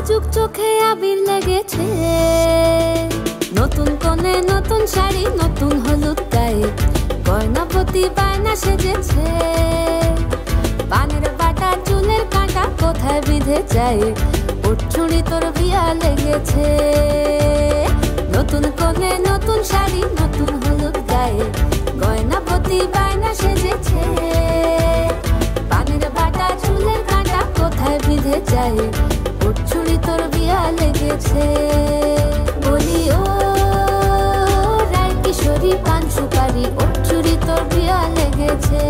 নাজুক চোখে আবির লেগেছে, নতুন কোণে নতুন শাড়ি নতুন হলুদ গায়ে, গয়নাপতি বায়না সেজেছে। পানের বাটা চুলের কাঁটা কোথায় বিঁধে যায়, উঠছুড়ি তোর বিয়া লেগেছে। নতুন কোণে নতুন শাড়ি নতুন হলুদ গায়ে, গয়নাপতি বায়না সেজেছে। পানের বাটা চুলের কাঁটা কোথায় বিঁধে যায়, উঠছুড়ি তোর বিয়া লেগেছে। বলি ও রায় কিশোরী পান সুপারি, উঠছুড়ি তোর বিয়া লেগেছে।